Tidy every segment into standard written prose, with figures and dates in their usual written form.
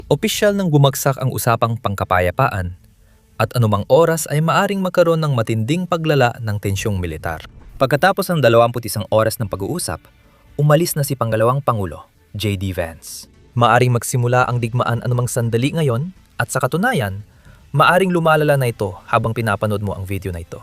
Opisyal nang bumagsak ang usapang pangkapayapaan at anumang oras ay maaring magkaroon ng matinding paglala ng tensyong militar. Pagkatapos ng 21 oras ng pag-uusap, umalis na si Pangalawang Pangulo, J.D. Vance. Maaring magsimula ang digmaan anumang sandali ngayon at sa katunayan, maaring lumalala na ito habang pinapanood mo ang video na ito.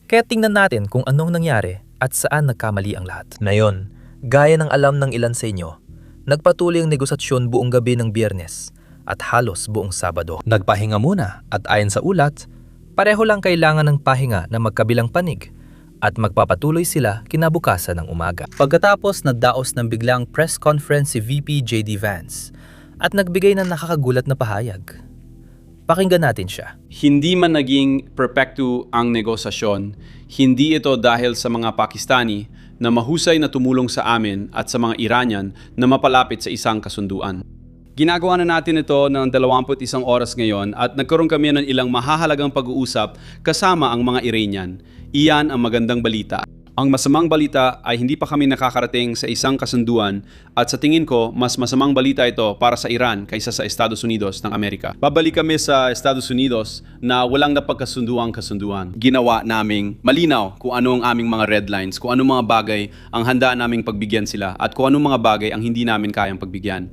Kaya tingnan natin kung anong nangyari at saan nagkamali ang lahat. Ngayon, gaya ng alam ng ilan sa inyo, nagpatuloy ang negosasyon buong gabi ng Biyernes at halos buong Sabado. Nagpahinga muna at ayon sa ulat, pareho lang kailangan ng pahinga na magkabilang panig at magpapatuloy sila kinabukasan ng umaga. Pagkatapos nagdaos ng biglang press conference si VP J.D. Vance at nagbigay ng nakakagulat na pahayag. Pakinggan natin siya. Hindi man naging perpekto ang negosasyon, hindi ito dahil sa mga Pakistani na mahusay na tumulong sa amin at sa mga Iranian na mapalapit sa isang kasunduan. Ginagawa na natin ito ng 21 oras ngayon at nagkaroon kami ng ilang mahahalagang pag-uusap kasama ang mga Iranian. Iyan ang magandang balita. Ang masamang balita ay hindi pa kami nakakarating sa isang kasunduan at sa tingin ko mas masamang balita ito para sa Iran kaysa sa Estados Unidos ng Amerika. Babalik kami sa Estados Unidos na walang napagkasunduang kasunduan. Ginawa naming malinaw kung ano ang aming mga red lines, kung anong mga bagay ang handa naming pagbigyan sila at kung anong mga bagay ang hindi namin kayang pagbigyan.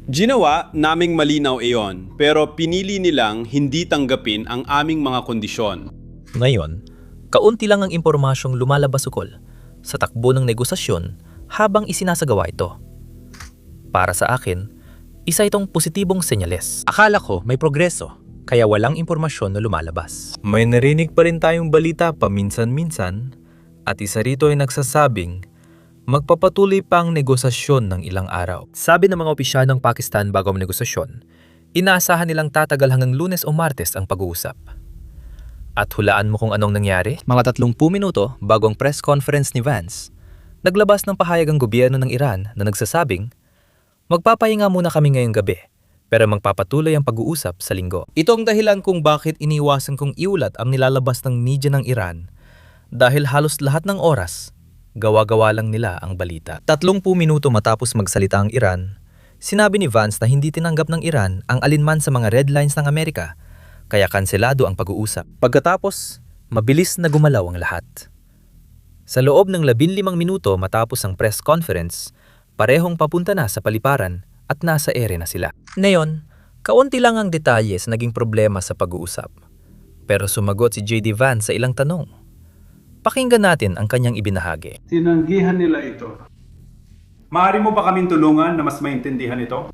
Ginawa naming malinaw iyon pero pinili nilang hindi tanggapin ang aming mga kondisyon. Ngayon, kaunti lang ang impormasyong lumalabas ukol sa takbo ng negosasyon habang isinasagawa ito. Para sa akin, isa itong positibong senyales. Akala ko may progreso, kaya walang impormasyon na lumalabas. May narinig pa rin tayong balita paminsan-minsan at isa rito ay nagsasabing magpapatuloy pa ang negosasyon ng ilang araw. Sabi ng mga opisyal ng Pakistan bago ang negosasyon, inaasahan nilang tatagal hanggang Lunes o Martes ang pag-uusap. At hulaan mo kung anong nangyari? Mga 30 minuto bago ang press conference ni Vance, naglabas ng pahayag ang gobyerno ng Iran na nagsasabing, magpapahinga muna kami ngayong gabi, pero magpapatuloy ang pag-uusap sa linggo. Ito ang dahilan kung bakit iniwasan kong iulat ang nilalabas ng media ng Iran dahil halos lahat ng oras, gawa-gawa lang nila ang balita. 30 minuto matapos magsalita ang Iran, sinabi ni Vance na hindi tinanggap ng Iran ang alinman sa mga red lines ng Amerika, kaya kanselado ang pag-uusap. Pagkatapos, mabilis na gumalaw ang lahat. Sa loob ng 15 minuto matapos ang press conference, parehong papunta na sa paliparan at nasa ere na sila. Ngayon, kaunti lang ang detalye sa naging problema sa pag-uusap. Pero sumagot si J.D. Vance sa ilang tanong. Pakinggan natin ang kanyang ibinahagi. Tinanggihan nila ito. Maaari mo ba kaming tulungan na mas maintindihan ito?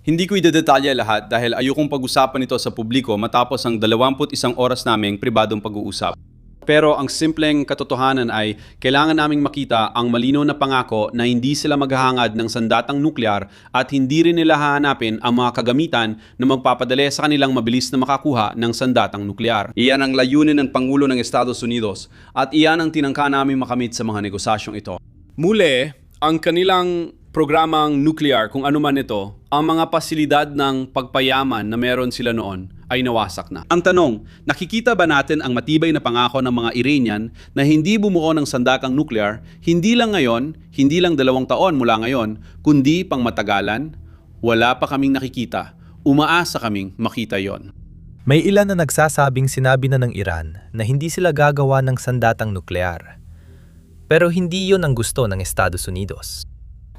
Hindi ko idedetalya lahat dahil ayokong pag-usapan ito sa publiko matapos ang 21 oras naming pribadong pag-uusap. Pero ang simpleng katotohanan ay kailangan naming makita ang malinaw na pangako na hindi sila maghahangad ng sandatang nuklear at hindi rin nila hahanapin ang mga kagamitan na magpapadali sa kanilang mabilis na makakuha ng sandatang nuklear. Iyan ang layunin ng Pangulo ng Estados Unidos at iyan ang tinangka naming makamit sa mga negosasyong ito. Muli, ang kanilang programang nuclear, kung ano man ito, ang mga pasilidad ng pagpayaman na meron sila noon ay nawasak na. Ang tanong, nakikita ba natin ang matibay na pangako ng mga Iranian na hindi bumuo ng sandakang nuclear, hindi lang ngayon, hindi lang 2 taon mula ngayon, kundi pang matagalan? Wala pa kaming nakikita. Umaasa kaming makita yon. May ilan na nagsasabing sinabi na ng Iran na hindi sila gagawa ng sandatang nuklear. Pero hindi yon ang gusto ng Estados Unidos.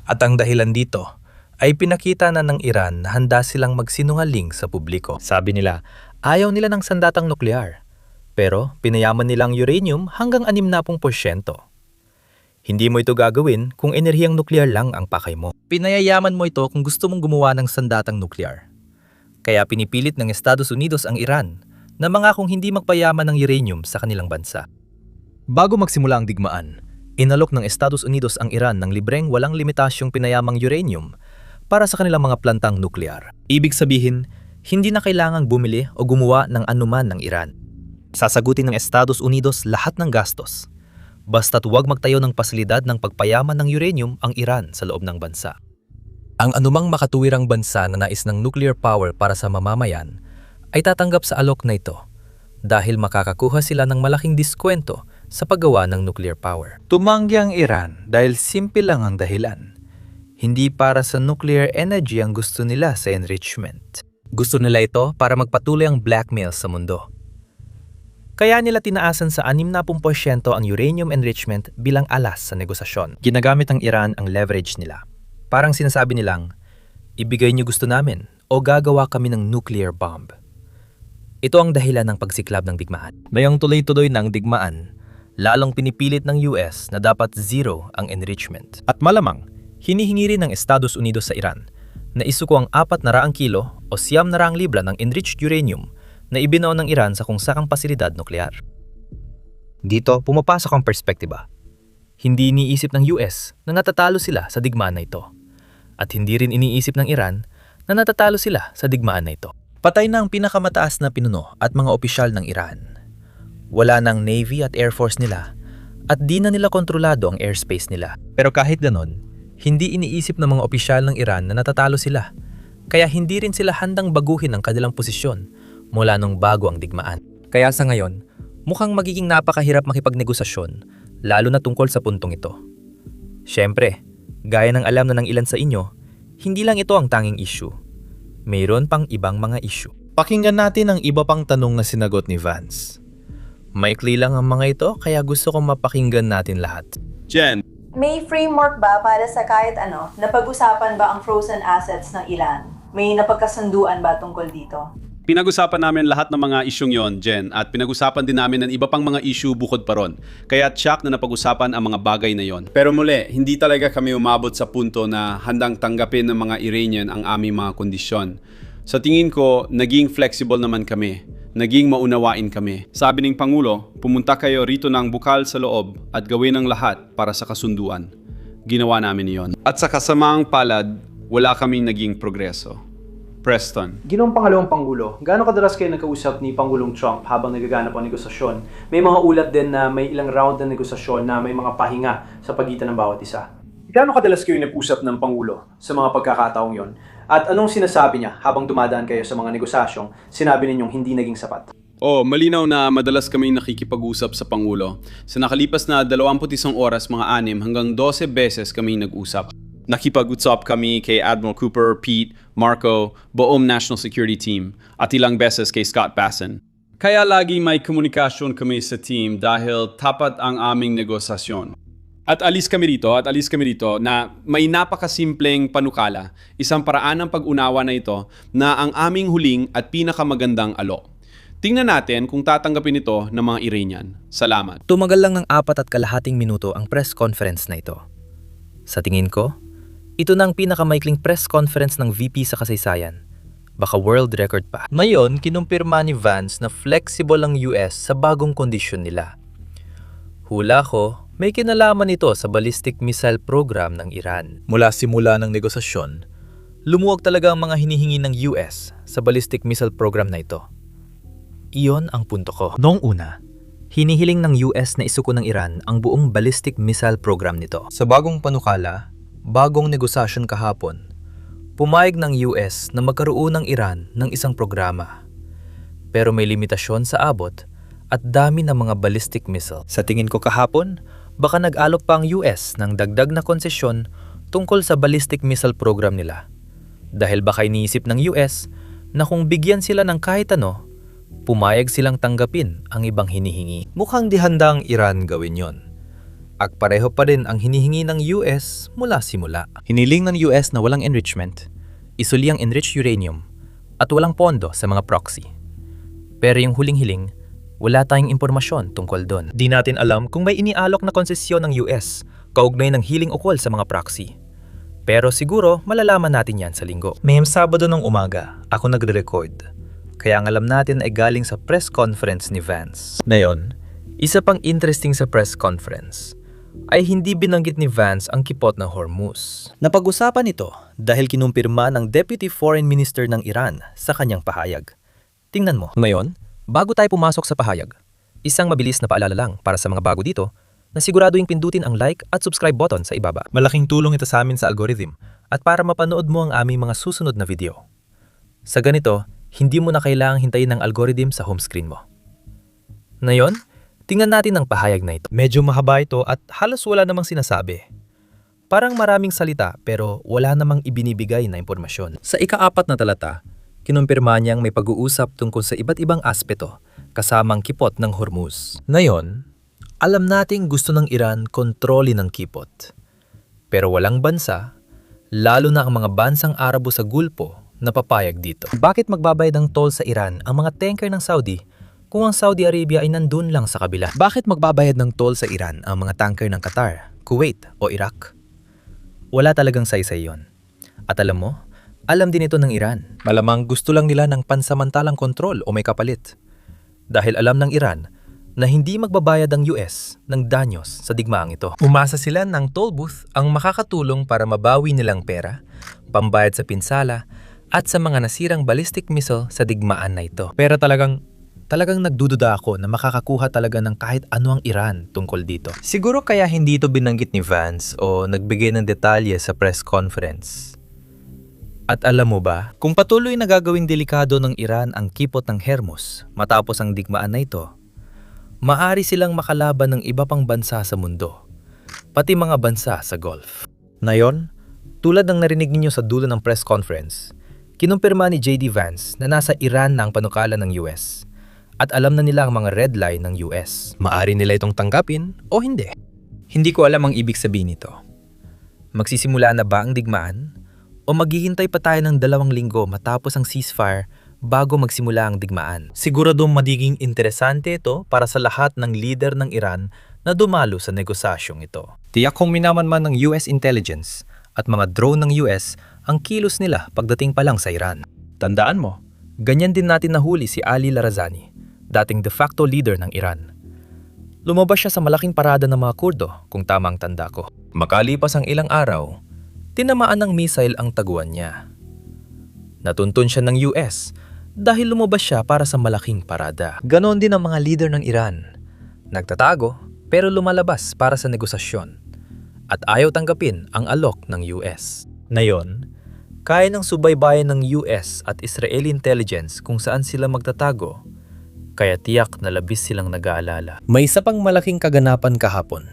At ang dahilan dito ay pinakita na ng Iran na handa silang magsinungaling sa publiko. Sabi nila, ayaw nila ng sandatang nuklear, pero pinayaman nilang uranium hanggang 60%. Hindi mo ito gagawin kung enerhiyang nuklear lang ang pakay mo. Pinayayaman mo ito kung gusto mong gumawa ng sandatang nuklear. Kaya pinipilit ng Estados Unidos ang Iran na mangakong hindi magpayaman ng uranium sa kanilang bansa. Bago magsimula ang digmaan, inalok ng Estados Unidos ang Iran ng libreng walang limitasyong pinayamang uranium para sa kanilang mga plantang nuklear. Ibig sabihin, hindi na kailangang bumili o gumawa ng anuman ng Iran. Sasagutin ng Estados Unidos lahat ng gastos, basta't huwag magtayo ng pasilidad ng pagpayaman ng uranium ang Iran sa loob ng bansa. Ang anumang makatuwirang bansa na nais ng nuclear power para sa mamamayan ay tatanggap sa alok na ito dahil makakakuha sila ng malaking diskwento sa paggawa ng nuclear power. Tumanggi ang Iran dahil simple lang ang dahilan. Hindi para sa nuclear energy ang gusto nila sa enrichment. Gusto nila ito para magpatuloy ang blackmail sa mundo. Kaya nila tinaasan sa 60% ang uranium enrichment bilang alas sa negosasyon. Ginagamit ng Iran ang leverage nila. Parang sinasabi nilang, ibigay niyo gusto namin o gagawa kami ng nuclear bomb. Ito ang dahilan ng pagsiklab ng digmaan. Ngayong tuloy-tuloy ng digmaan, lalong pinipilit ng US na dapat zero ang enrichment. At malamang, hinihingi rin ng Estados Unidos sa Iran na isuko ang 400 kilo o 900 libra ng enriched uranium na ibinaon ng Iran sa kung sakang pasilidad nuklear. Dito, pumapasok ang perspektiba. Hindi iniisip ng US na natatalo sila sa digmaan na ito. At hindi rin iniisip ng Iran na natatalo sila sa digmaan na ito. Patay na ang pinakamataas na pinuno at mga opisyal ng Iran. Wala ng Navy at Air Force nila at di na nila kontrolado ang airspace nila. Pero kahit ganon, hindi iniisip ng mga opisyal ng Iran na natatalo sila. Kaya hindi rin sila handang baguhin ang kanilang posisyon mula nung bago ang digmaan. Kaya sa ngayon, mukhang magiging napakahirap makipagnegosasyon, lalo na tungkol sa puntong ito. Siyempre, gaya ng alam na ng ilan sa inyo, hindi lang ito ang tanging issue. Mayroon pang ibang mga issue. Pakinggan natin ang iba pang tanong na sinagot ni Vance. Maikli lang ang mga ito kaya gusto kong mapakinggan natin lahat. Jen, May framework ba para sa kahit ano, napag-usapan ba ang frozen assets ng Iran? May napagkasunduan ba tungkol dito? pinag-usapan namin lahat ng mga isyong yon, Jen, at pinag-usapan din namin ng iba pang mga issue bukod pa ron. Kaya tiyak na napag-usapan ang mga bagay na yon. Pero muli, hindi talaga kami umabot sa punto na handang tanggapin ng mga Iranian ang aming mga kondisyon. Sa tingin ko, naging flexible naman kami. Naging maunawain kami. Sabi ng Pangulo, pumunta kayo rito ng bukal sa loob at gawin ang lahat para sa kasunduan. Ginawa namin iyon. At sa kasamaang palad, wala kaming naging progreso. Preston. Ginoong Pangalawang Pangulo, gaano kadalas kayo nagkausap ni Pangulong Trump habang nagaganap ang negosasyon? May mga ulat din na may ilang round na negosasyon na may mga pahinga sa pagitan ng bawat isa. Gaano kadalas kayo nag-usap ng Pangulo sa mga pagkakataong yon? At anong sinasabi niya habang dumadaan kayo sa mga negosasyong sinabi ninyong hindi naging sapat? Malinaw na madalas kami nakikipag-usap sa Pangulo. Sa nakalipas na 21 oras, mga 6 hanggang 12 beses kami nag-usap. Nakipag-usap kami kay Admiral Cooper, Pete, Marco, buong National Security Team, at ilang beses kay Scott Basson. Kaya lagi may komunikasyon kami sa team dahil tapat ang aming negosasyon. At alis kami rito na may napakasimpleng panukala, isang paraan ng pag-unawa na ito na ang aming huling at pinakamagandang alo. Tingnan natin kung tatanggapin ito ng mga Iranian. Salamat. Tumagal lang ng 4.5 minuto ang press conference na ito. Sa tingin ko, ito na ang pinakamaikling press conference ng VP sa kasaysayan. Baka world record pa. Ngayon, kinumpirma ni Vance na flexible ang US sa bagong kondisyon nila. Hula ko, may kinalaman ito sa ballistic missile program ng Iran. Mula simula ng negosasyon, lumuwag talaga ang mga hinihingi ng US sa ballistic missile program na ito. Iyon ang punto ko. Noong una, hinihiling ng US na isuko ng Iran ang buong ballistic missile program nito. Sa bagong panukala, bagong negosasyon kahapon, pumayag ng US na magkaroon ng Iran ng isang programa. Pero may limitasyon sa abot at dami ng mga ballistic missile. Sa tingin ko kahapon, baka nag-alok pa ang US ng dagdag na konsesyon tungkol sa ballistic missile program nila. Dahil baka iniisip ng US na kung bigyan sila ng kahit ano, pumayag silang tanggapin ang ibang hinihingi. Mukhang di handa ang Iran gawin yon. At pareho pa rin ang hinihingi ng US mula simula. Hiniling ng US na walang enrichment, isuli ang enriched uranium, at walang pondo sa mga proxy. Pero yung huling hiling, wala tayong impormasyon tungkol doon. Di natin alam kung may inialok na konsesyon ng US kaugnay ng hiling ukol sa mga proxy. Pero siguro malalaman natin yan sa linggo. Mayem Sabado ng umaga, ako nagre-record. Kaya ang alam natin ay galing sa press conference ni Vance. Ngayon, isa pang interesting sa press conference ay hindi binanggit ni Vance ang kipot ng Hormuz. Napag-usapan ito dahil kinumpirma ng Deputy Foreign Minister ng Iran sa kanyang pahayag. Tingnan mo. Ngayon, bago tayo pumasok sa pahayag, isang mabilis na paalala lang para sa mga bago dito na siguraduhin pindutin ang like at subscribe button sa ibaba. Malaking tulong ito sa amin sa algorithm at para mapanood mo ang aming mga susunod na video. Sa ganito, hindi mo na kailangang hintayin ang algorithm sa home screen mo. Ngayon, tingnan natin ang pahayag na ito. Medyo mahaba ito at halos wala namang sinasabi. Parang maraming salita pero wala namang ibinibigay na impormasyon. Sa ika-4 na talata, kinumpirma niyang may pag-uusap tungkol sa iba't ibang aspeto kasamang kipot ng Hormuz. Ngayon, alam nating gusto ng Iran kontrolin ng kipot. Pero walang bansa, lalo na ang mga bansang Arabo sa Gulpo, na papayag dito. Bakit magbabayad ng toll sa Iran ang mga tanker ng Saudi kung ang Saudi Arabia ay nandun lang sa kabila? Bakit magbabayad ng toll sa Iran ang mga tanker ng Qatar, Kuwait o Iraq? Wala talagang saysay yon. At alam mo, alam din ito ng Iran. Malamang gusto lang nila ng pansamantalang kontrol o may kapalit. Dahil alam ng Iran na hindi magbabayad ang US ng danyos sa digmaang ito. Umasa sila ng toll booth ang makakatulong para mabawi nilang pera, pambayad sa pinsala, at sa mga nasirang ballistic missile sa digmaan na ito. Pero talagang nagdududa ako na makakakuha talaga ng kahit ano ang Iran tungkol dito. Siguro kaya hindi ito binanggit ni Vance o nagbigay ng detalye sa press conference. At alam mo ba, kung patuloy na gagawing delikado ng Iran ang kipot ng Hormuz matapos ang digmaan na ito, maaari silang makalaban ng iba pang bansa sa mundo, pati mga bansa sa Gulf. Ngayon, tulad ng narinig ninyo sa dulo ng press conference, kinumpirma ni J.D. Vance na nasa Iran na ang panukala ng US at alam na nila ang mga red line ng US. Maari nila itong tanggapin o hindi. Hindi ko alam ang ibig sabihin nito. Magsisimula na ba ang digmaan? O maghihintay pa tayo ng 2 linggo matapos ang ceasefire bago magsimula ang digmaan? Siguradong magiging interesante ito para sa lahat ng leader ng Iran na dumalo sa negosasyong ito. Tiyak kong minamanman ng US intelligence at mga drone ng US ang kilos nila pagdating pa lang sa Iran. Tandaan mo, ganyan din natin nahuli si Ali Larazani, dating de facto leader ng Iran. Lumabas siya sa malaking parada ng mga Kurdo, kung tama ang tanda ko. Makalipas ang ilang araw, tinamaan ng missile ang taguan niya. Natuntun siya ng US dahil lumabas siya para sa malaking parada. Ganon din ang mga leader ng Iran. Nagtatago pero lumalabas para sa negosasyon at ayaw tanggapin ang alok ng US. Ngayon, kaya ng subaybayan ng US at Israeli intelligence kung saan sila magtatago, kaya tiyak na labis silang nag-aalala. May isa pang malaking kaganapan kahapon.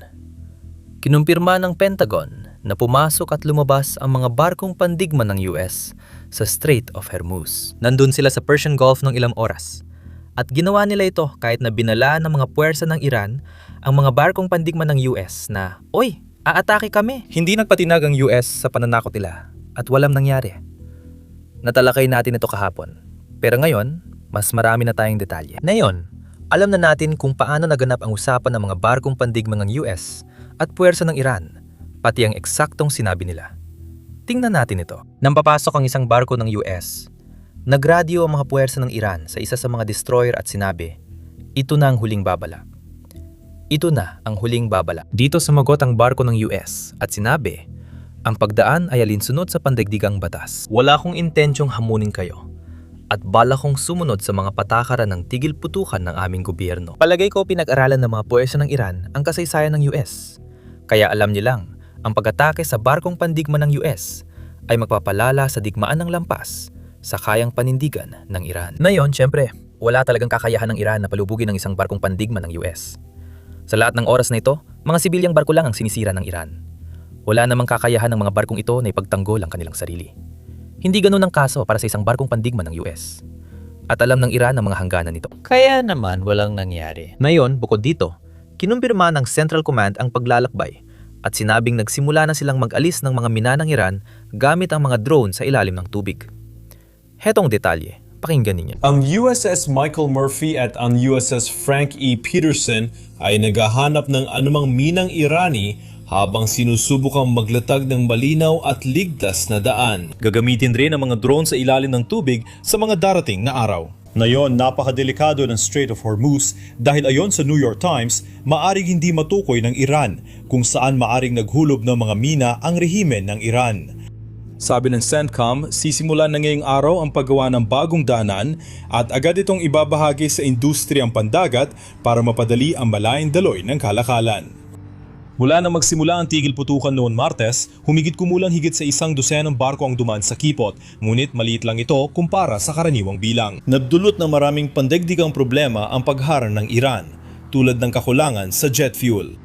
Kinumpirma ng Pentagon na pumasok at lumabas ang mga barkong pandigma ng US sa Strait of Hormuz. Nandun sila sa Persian Gulf ng ilang oras. At ginawa nila ito kahit na binala ng mga puwersa ng Iran ang mga barkong pandigma ng US na, "Oy, aatake kami." Hindi nagpatinag ang US sa pananakot nila at walang nangyari. Natalakay natin ito kahapon. Pero ngayon, mas marami na tayong detalye. Ngayon, alam na natin kung paano naganap ang usapan ng mga barkong pandigma ng US at puwersa ng Iran, pati ang eksaktong sinabi nila. Tingnan natin ito. Nang papasok ang isang barko ng US, nagradyo ang mga puwersa ng Iran sa isa sa mga destroyer at sinabi, "Ito na ang huling babala." Ito na ang huling babala. Dito sumagot ang barko ng US at sinabi, "Ang pagdaan ay alinsunod sa pandaigdigang batas. Wala kong intensyong hamunin kayo at bala kong sumunod sa mga patakaran ng tigil putukan ng aming gobyerno." Palagay ko pinag-aralan ng mga puwersa ng Iran ang kasaysayan ng US. Kaya alam nilang ang pag-atake sa barkong pandigma ng US ay magpapalala sa digmaan ng lampas sa kayang panindigan ng Iran. Ngayon, syempre, wala talagang kakayahan ng Iran na palubugin ng isang barkong pandigma ng US. Sa lahat ng oras na ito, mga sibilyang barko lang ang sinisira ng Iran. Wala namang kakayahan ng mga barkong ito na ipagtanggol ang kanilang sarili. Hindi ganun ang kaso para sa isang barkong pandigma ng US. At alam ng Iran ang mga hangganan nito. Kaya naman walang nangyari. Ngayon, bukod dito, kinumpirma ng Central Command ang paglalakbay at sinabing nagsimula na silang mag-alis ng mga mina ng Iran gamit ang mga drone sa ilalim ng tubig. Hetong detalye, pakinggan ninyo. Ang USS Michael Murphy at ang USS Frank E. Peterson ay naghahanap ng anumang minang Irani habang sinusubukang maglatag ng malinaw at ligtas na daan. Gagamitin rin ang mga drone sa ilalim ng tubig sa mga darating na araw. Ngayon, napakadelikado ng Strait of Hormuz dahil ayon sa New York Times, maaring hindi matukoy ng Iran kung saan maaring naghulob ng mga mina ang rehimen ng Iran. Sabi ng CENTCOM, sisimulan na ngayong araw ang paggawa ng bagong daanan at agad itong ibabahagi sa industriyang pandagat para mapadali ang malayang daloy ng kalakalan. Mula nang magsimula ang tigil putukan noon Martes, humigit kumulang higit sa 100 barko ang dumaan sa kipot, ngunit maliit lang ito kumpara sa karaniwang bilang. Nagdulot ng maraming pandaigdigang problema ang pagharang ng Iran, tulad ng kakulangan sa jet fuel.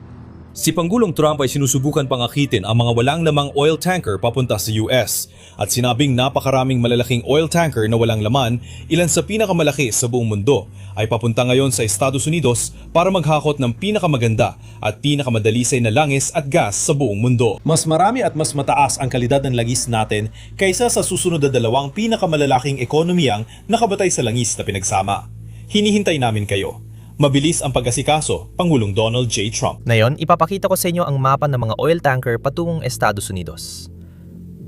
Si Pangulong Trump ay sinusubukan pang akitin ang mga walang lamang oil tanker papunta sa US at sinabing napakaraming malalaking oil tanker na walang laman, ilan sa pinakamalaki sa buong mundo, ay papunta ngayon sa Estados Unidos para maghakot ng pinakamaganda at pinakamadalisay na langis at gas sa buong mundo. Mas marami at mas mataas ang kalidad ng langis natin kaysa sa susunod na dalawang pinakamalalaking ekonomiyang nakabatay sa langis na pinagsama. Hinihintay namin kayo. Mabilis ang pag-asikaso, Pangulong Donald J. Trump. Ngayon, ipapakita ko sa inyo ang mapa ng mga oil tanker patungong Estados Unidos.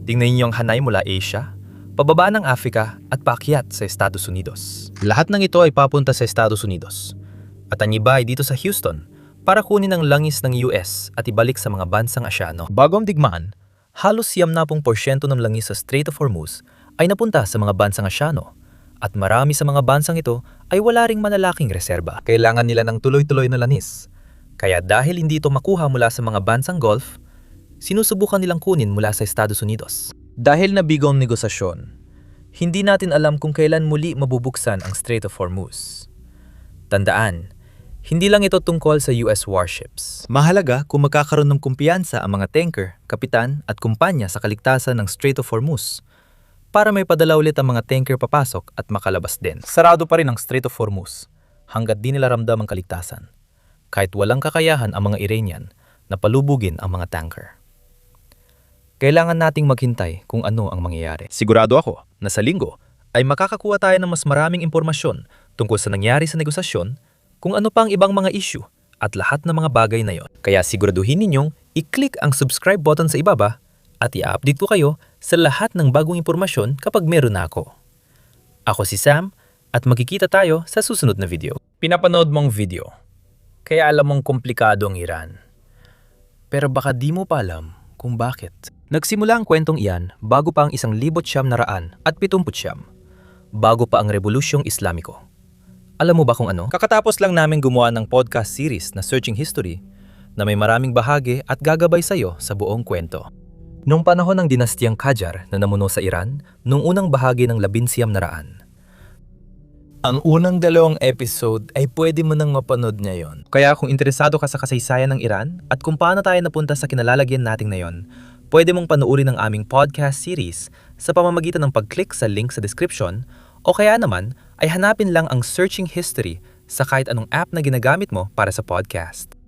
Tingnan niyo ang hanay mula Asia, pababa ng Africa at paakyat sa Estados Unidos. Lahat ng ito ay papunta sa Estados Unidos. At ang iba ay dito sa Houston para kunin ang langis ng US at ibalik sa mga bansang Asyano. Bago ang digmaan, halos 70% ng langis sa Strait of Hormuz ay napunta sa mga bansang Asyano. At marami sa mga bansang ito ay wala ring malalaking reserba. Kailangan nila ng tuloy-tuloy na langis. Kaya dahil hindi ito makuha mula sa mga bansang Gulf, sinusubukan nilang kunin mula sa Estados Unidos. Dahil nabigo ang negosasyon, hindi natin alam kung kailan muli mabubuksan ang Strait of Hormuz. Tandaan, hindi lang ito tungkol sa US warships. Mahalaga kung magkakaroon ng kumpiyansa ang mga tanker, kapitan at kumpanya sa kaligtasan ng Strait of Hormuz para may padala ulit ang mga tanker papasok at makalabas din. Sarado pa rin ang Strait of Hormuz hanggat di nila ramdam ang kaligtasan, kahit walang kakayahan ang mga Iranian na palubugin ang mga tanker. Kailangan nating maghintay kung ano ang mangyayari. Sigurado ako na sa linggo ay makakakuha tayo ng mas maraming impormasyon tungkol sa nangyari sa negosasyon, kung ano pa ang ibang mga issue at lahat ng mga bagay na yon. Kaya siguraduhin ninyong i-click ang subscribe button sa ibaba at i-update ko kayo sa lahat ng bagong impormasyon kapag meron na ako. Ako si Sam at magkikita tayo sa susunod na video. Pinapanood mong video, kaya alam mong komplikado ang Iran. Pero baka di mo pa alam kung bakit. Nagsimula ang kwentong iyan bago pa ang 1979, bago pa ang Rebolusyong Islamiko. Alam mo ba kung ano? Kakatapos lang namin gumawa ng podcast series na Searching History na may maraming bahagi at gagabay sa'yo sa buong kwento. Noong panahon ng dinastiyang Qajar na namuno sa Iran, noong unang bahagi ng 1900. Ang unang 2 episode ay pwede mo nang mapanood ngayon. Kaya kung interesado ka sa kasaysayan ng Iran at kung paano tayo napunta sa kinalalagyan natin ngayon, pwede mong panoorin ang aming podcast series sa pamamagitan ng pag-click sa link sa description o kaya naman ay hanapin lang ang Searching History sa kahit anong app na ginagamit mo para sa podcast.